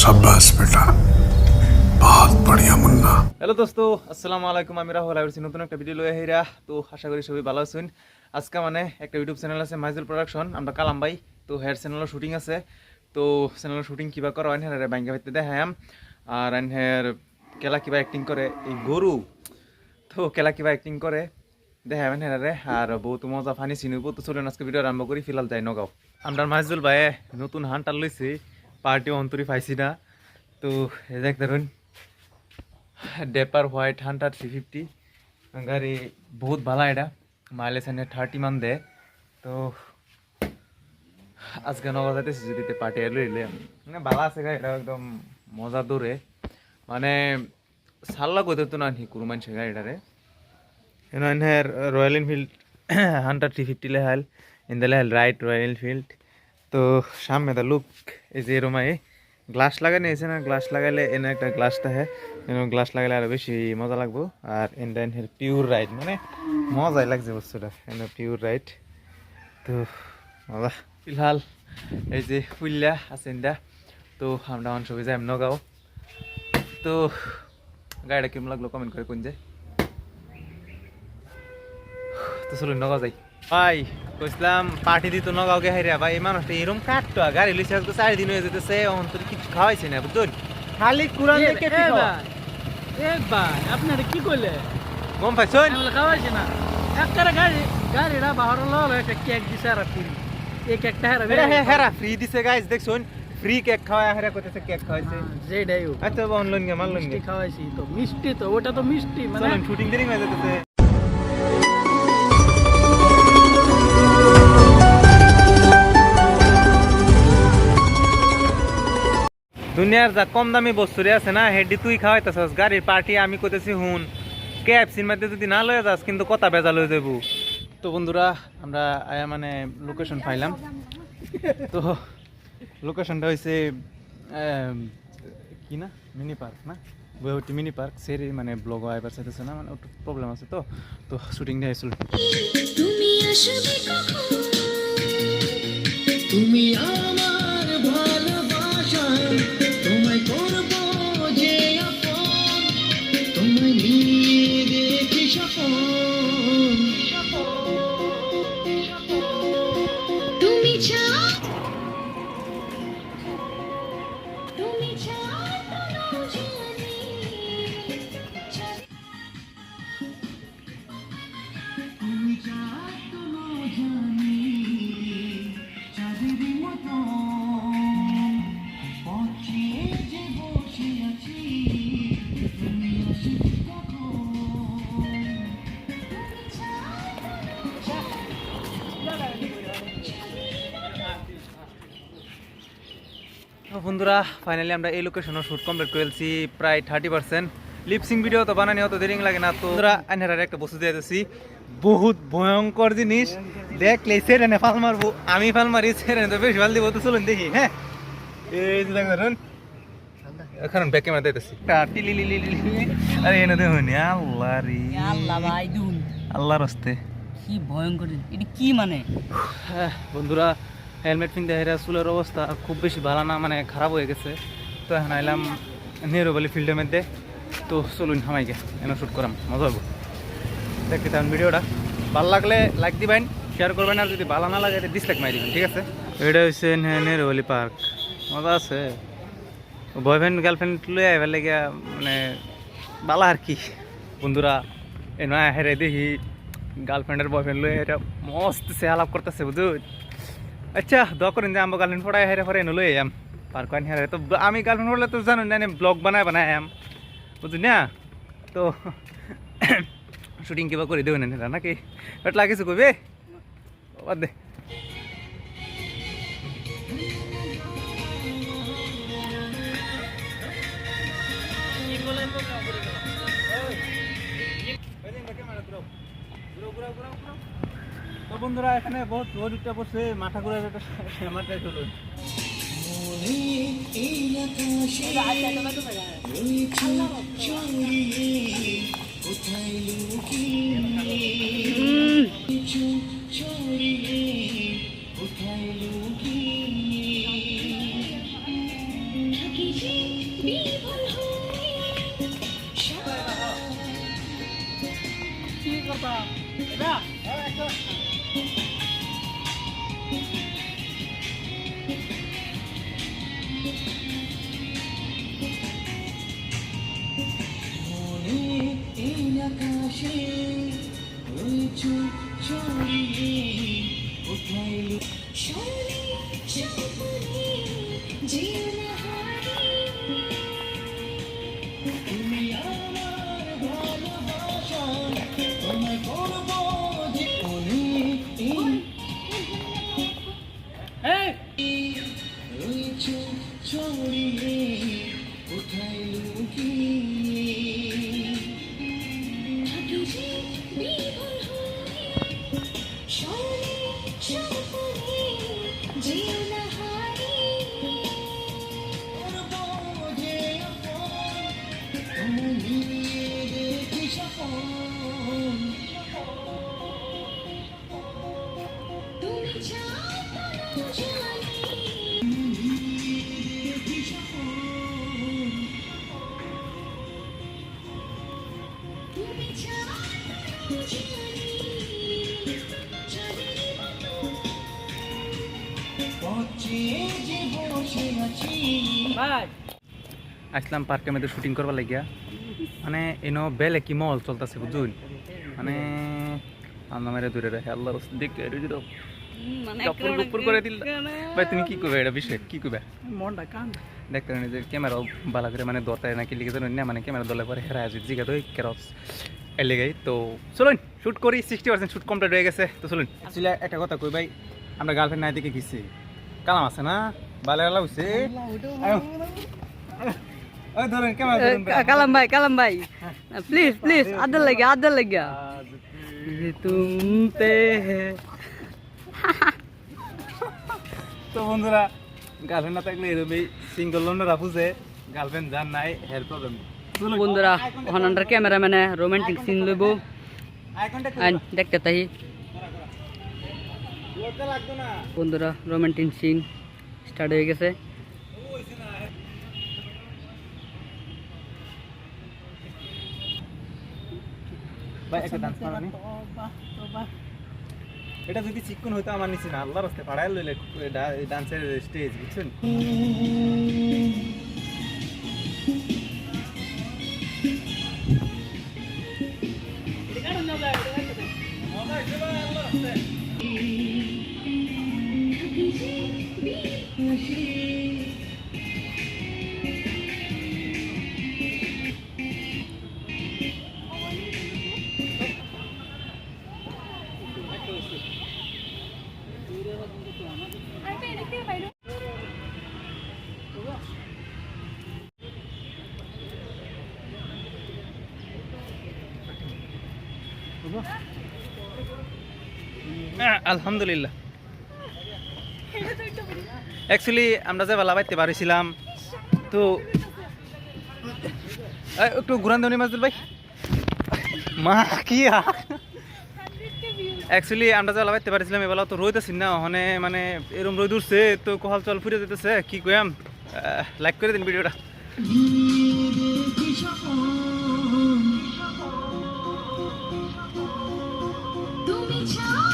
शाबाश बेटा, बहुत बढ़िया मुन्ना। হ্যালো দোস্ত, আসসালামু আলাইকুম। আমি রাহুল আইছি নতুন একটা ভিডিও লয়ে হেরা। তো আশা করি সবাই ভালো আছেন। আজকে মানে একটা ইউটিউব চ্যানেল আছে মাইজুল প্রোডাকশন, আমরা কালাম ভাই। তো হেয়ার চ্যানেলের শুটিং আছে। তো চ্যানেলের শুটিং কিবা করা হয় হেয়ার ব্যাংকে হইতে দেখাম। আর হেয়ার কেলা কিবা অ্যাক্টিং করে এই গরু। তো কেলা কিবা অ্যাক্টিং করে দেখাবেন হেয়ারে। আর বহুত মজা ফানি চিনুব। তো চলুন আজকে ভিডিও আরম্ভ করি। ফিলহাল যাই নগাঁও। আমরা মাইজুল ভাই নতুন হান্টার লইছি, পার্টি অন্তরি পাইছি না। তো দেখ ধরুন ডেপার হোয়াইট হান্টার 350 গাড়ি বহুত ভালো, এটা মাইলেজ এনে 30 মান দেয়। তো আজকে নগর যাইতেছি যদি পার্টি লইলে মানে ভালো আছে গাড়িটা, একদম মজা দৌড়ে মানে সাল্লা কইতে তো না কোনো মানুষের গাড়িটারে এনার রয়্যাল এনফিল্ড হান্টার 350 লেহাল ইন্দা লেহাল রাইট রয়্যাল এনফিল্ড। তো সামনে দা লুক এই যে এরমাই গ্লাস লাগানো হয়েছে না, গ্লাস লাগাইলে এনে একটা গ্লাস থাকে, গ্লাস লাগাইলে আরো বেশি মজা লাগবো। আর এনটা এনের পিওর রাইড মানে মজাই লাগছে বস্তুটা, এনে পিওর রাইড। তো মজা ফিলহাল এই যে ফুল্লা আছে এনটা। তো আমরা সবাই যাই নগাঁও। তো গাড়িটা কেমন লাগলো কমেন্ট করে কোন যায়। তো চলুন নগাঁও যাই। ভাই কইছিলাম পার্টি দিত নগাঁও গে হাইরা ভাই, এই মানুষটা এরকম কাটতো গাড়ি লইছে আজকে 4 দিন হয়ে যেতেছে, অন্তর কিছু খাওয়াইছে না বুঝছেন, খালি কুরান দেখে খাওয়া। এ ভাই আপনারা কি কইলে গম পাইছেন আমরা খাওয়াইছি না একটা গাড়িটা বাহার লল একটা কেক দিছে আর ফ্রি এই কেকটা হেরা ফ্রি দিছে গাইস, দেখছুন ফ্রি কেক খাওয়া হেরা কইতেছে কেক খাওয়াইছে যেটাই আচ্ছা বনলন গে মানলন গে মিষ্টি খাওয়াইছি। তো মিষ্টি তো ওটা তো মিষ্টি মানে চলুন শুটিং দেরি হয়ে যেতেছে। দুনিয়ার যা কম দামি বস্তুরে আছে না হেডি তুই খাওয়াইতেছস, গাড়ির পার্টি আমি কইতেছি হুন কেএফসির মধ্যে যদি না লয়ে যাস কিন্তু কথা বেজাল হয়ে যাবো। তো বন্ধুরা আমরা আয়া মানে লোকেশন পাইলাম। তো লোকেশনটা হয়েছে কি না মিনি পার্ক না, বইটি মিনি পার্ক সেরি মানে ব্লগ আইবার চাইতেছে না, মানে একটু প্রবলেম আছে। তো তো শুটিং দিয়ে আসল তুমি আসবে কখন, তুমি আমার ভালোবাসা, তোমায় করব যে আপন, তোমায় নিয়ে দেখি স্বপ্ন, তুমি চাও তুমি চাও জানি তুমি চাও জানি চাঁদের মতো পথে যে বসে আছি, তুমি আসবে কখন, তুমি তো বন্ধুরা ফাইনালি আমরা এই লোকেশনে শুট কমপ্লিট করেছি প্রায় 30%। লিপসিং ভিডিও তো বানানি অত দেরি লাগে না। তো বন্ধুরা আইনার একটা বস্তু দিয়ে দিচ্ছি, বহুত ভয়ঙ্কর জিনিস, দেখলে সেরেনে ফাল মারবো, আমি ফাল মারি সেরেনে তো বেশি ফাল দিব। তো চলুন দেখি। হ্যাঁ এই যে দেখুন এখন ব্যাক ক্যামেরা দিতেছি, আরে এনে দেখুন আল্লাহ রে আল্লাহ ভাই দুন আল্লাহর রাস্তে কি ভয়ঙ্কর, এটা কি মানে বন্ধুরা হেলমেট পিনতে হেরা চুলের অবস্থা খুব বেশি ভালো না, মানে খারাপ হয়ে গেছে। তো এখন আইলাম নেহরুবালি ফিল্ডের মধ্যে। তো চলুন হামাইকে এনে শ্যুট করাম, মজা হবো। দেখতে থাকুন ভিডিওটা, ভালো লাগলে লাইক দিবেন, শেয়ার করবেন, আর যদি ভালো না লাগে ডিসলাইক মারি দিবেন, ঠিক আছে। এটা হচ্ছে নেহরুবালি পার্ক, মজা আছে। বয়ফ্রেন্ড গার্লফ্রেন্ড লয়ে আইবার লেগে মানে ভালো আর কি। বন্ধুরা এ নয় হেরে দেখি গার্লফ্রেন্ডের বয়ফ্রেন্ড লয়ে এটা মস্ত সে আলাপ করতেছে বুঝুন। আচ্ছা দোয়া করেন যে আমার গার্লফ্রেন্ড ফোটাই হেরে ফরে এনে লই আম পার্ক আনি হেরে। তো আমি গার্লফ্রেন্ড ফোটলে তো জানো না ব্লগ বানাই আম বুঝুন না। তো শুটিং কিবা করে দেবেন এটা নাকি এটা কিছু কইবে বাদ দে। তো বন্ধুরা এখানে বহুত রোদ উঠতে পড়ছে, মাথা ঘুরে যেতে শ্যামাটাই চলো। ছড়িয়ে কোথায় করবা এটা মনে এই আকাশে ওই চোখ ছড়িয়ে উঠাইল শোনে স্বপ্নে জীবনহারি তুমি আমার ভালোবাসা তোমায় করব জীবনে এই ওই চোখ ছড়িয়ে উঠাইল কি থাকি যে বিভোর হয়ে শোনে স্বপ্নে জীবনহারি করব যে আপন তোমায় নিয়ে দেখি সপন তুমি চাও তো জানি দেখি সপন তুমি চাও তো জানি চাঁদের মতো পচে যে বসে আছি ভাই আসলাম পার্কের মধ্যে শুটিং করবার লাগিয়া মানে এনো বেলে কি মহল চলতেছে বুঝুন মানে আন্না মেরে দূরে রাখে আল্লাহ দেখতে কাপড় কুপুর করে দিল ভাই তুমি কি করবে এটা বিষয় কি করবে মনটা কান দেখতে পারেন যে ক্যামেরাও বালা করে মানে দরটায় নাকি লিখে জানেন না মানে ক্যামেরা দলে পরে হেরা আছে জিগা তো কেরস এলে গাই তো চলুন শুট করি 60% শুট কমপ্লিট হয়ে গেছে তো চলুন আসলে একটা কথা কই ভাই আমরা গার্লফ্রেন্ড নাই দিকে গেছি কালাম আছে না বালে আলা হইছে ওই ধরেন ক্যামেরা ধরুন কালাম ভাই প্লিজ প্লিজ আদর লাগে তুম পে তো বন্ধুরা গার্লফ্রেন্ড না থাকলে এরকমই সিঙ্গল লোনরা বুঝে গার্লফ্রেন্ড যার নাই হের প্রবলেম বন্ধুরা হনান্ডার ক্যামেরাম্যানে রোমান্টিক সিন লইব দেখতে তাই বন্ধুরা রোমান্টিক সিন স্টার্ট হয়ে গেছে ভাই একটা ডান্স মারানি এটা যদি চিকন হইতো আমার নিচে না আল্লাহর রাস্তায় পাড়ায় লইলে ডান্সের স্টেজ বুঝছেন আলহামদুলিল্লাহ অ্যাকচুয়ালি আমরা যে বেলা বাইতে পারিছিলাম তো একটু ঘুরান দেবনি মাজদুল ভাই মা কি অ্যাকচুয়ালি আমরা যে বেলা বাইতে পারিছিলাম এবেলা তো রোদ আছি না ওখানে মানে এরম রোদ উঠছে তো কোহাল চল ফুরে যেতেছে কি কয়াম লাইক করে দিন ভিডিওটা দেখি সপন তুমি চাও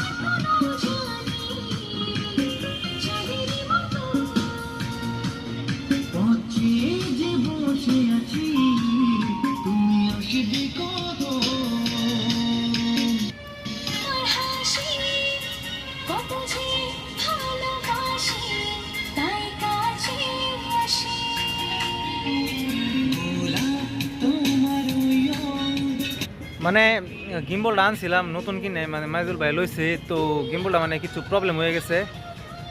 তো জানি চাঁদের মতো পচে যে বসে আছি তুমি আসবে কখন তোমার হাসি কত যে ভালোবাসি তাই কাছে আসি ভোলা তোমার ওই অঙ্গ মানে গিম্বলটা আনছিলাম নতুন কিনে মানে মাইজুল ভাই লইছে তো গিম্বলটা মানে কিছু প্রবলেম হয়ে গেছে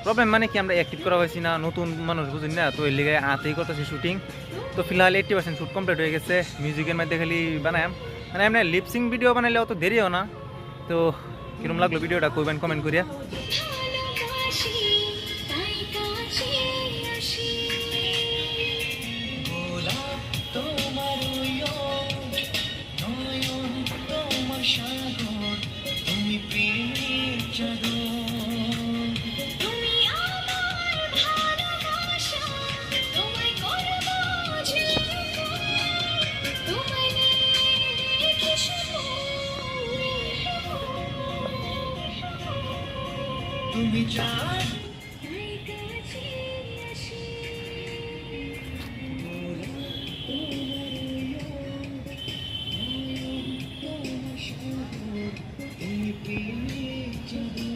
প্রবলেম মানে কি আমরা অ্যাক্টিভ করা হয়েছি না নতুন মানুষ বুঝিনি না তো এর লিগে হাতেই করতেছি শুটিং তো ফিলহাল 80% শুট কমপ্লিট হয়ে গেছে মিউজিকের মধ্যে খালি বানায়াম মানে এমনি লিপসিং ভিডিও বানাইলে অত দেরিও না তো কিরম লাগলো ভিডিওটা কইবেন কমেন্ট করিয়া ভালোবাসি তাই কাছে আসি ভোলা তোমার ওই অঙ্গ নয়ন তোমার সাগর তুমি প্রেমের চাদর তুমি আমার ভালোবাসা তোমায় করব জীবন তোমায় নিয়ে দেখি স্বপ্ন তুমি চাও তাই কাছে আসি তোমার সাগর তুমি প্রেমের চাদর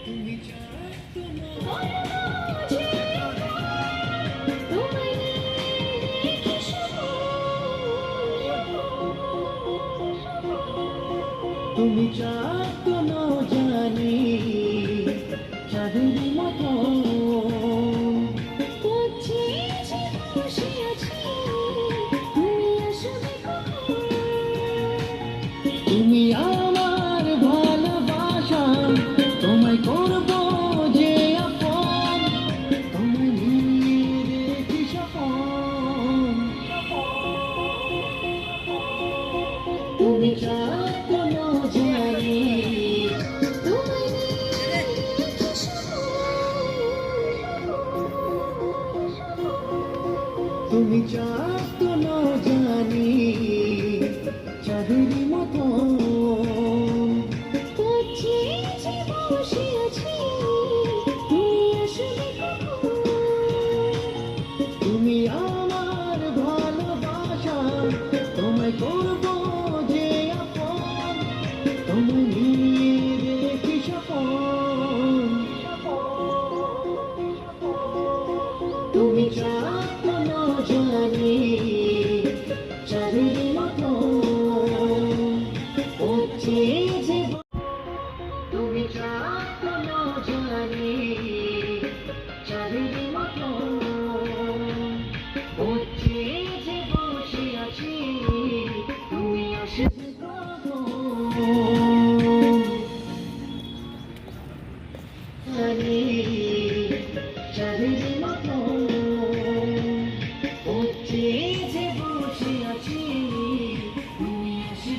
তুমি চাও তুমি চাঁদ না জানি চাঁদের মতো তুমি আমার ভালোবাসা তোমায় করব যে আপন তোমায় নিয়ে রেখি স্বপন তুমি চাঁদ না জানি তুমি চাঁদ না জানি চাঁদের মতো তুমি আমার ভালোবাসা তোমায় করব যে আপন তোমায় নিয়ে রেখি স্বপন তুমি চাঁদ না জানি চাঁদের মতো হচ্ছে যে তুমি চাঁদ না জানি চাঁদের মতো হচ্ছে যে বসে আছি তুমি আসে চাঁদের মতো হচ্ছে যে বসে আছি তুমি আসে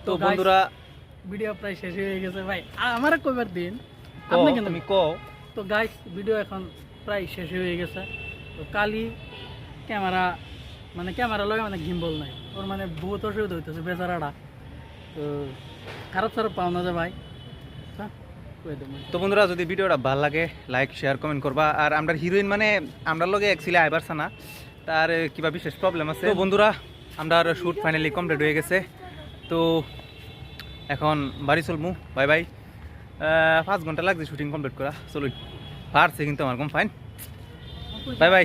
তো guys, বন্ধুরা ভিডিও প্রায় শেষ হয়ে গেছে ভাই আমার কয়বার দিন কও, আপনি কেন তুমি কও তো গাইস ভিডিও এখন প্রায় শেষ হয়ে গেছে তো কালি ক্যামেরা মানে ক্যামেরা লগে মানে গিম্বল নাই ওর মানে বহুত অসুবিধা হইতেছে বেচারাটা তো খারাপ সারাপ পাও না যে ভাই হ্যাঁ কই দেব তো বন্ধুরা যদি ভিডিওটা ভালো লাগে লাইক শেয়ার কমেন্ট করবা আর আমরা হিরোইন মানে আমরা লগে একছিলে আইবারছে না তার কিবা বিশেষ প্রবলেম আছে তো বন্ধুরা আমরা শুট ফাইনালি কমপ্লিট হয়ে গেছে তো এখন বাড়ি চলমু বাই বাই 5 ঘন্টা লাগছে শুটিং কমপ্লিট করা চলুন পারছে কিন্তু আমার কম ফাইন বাই বাই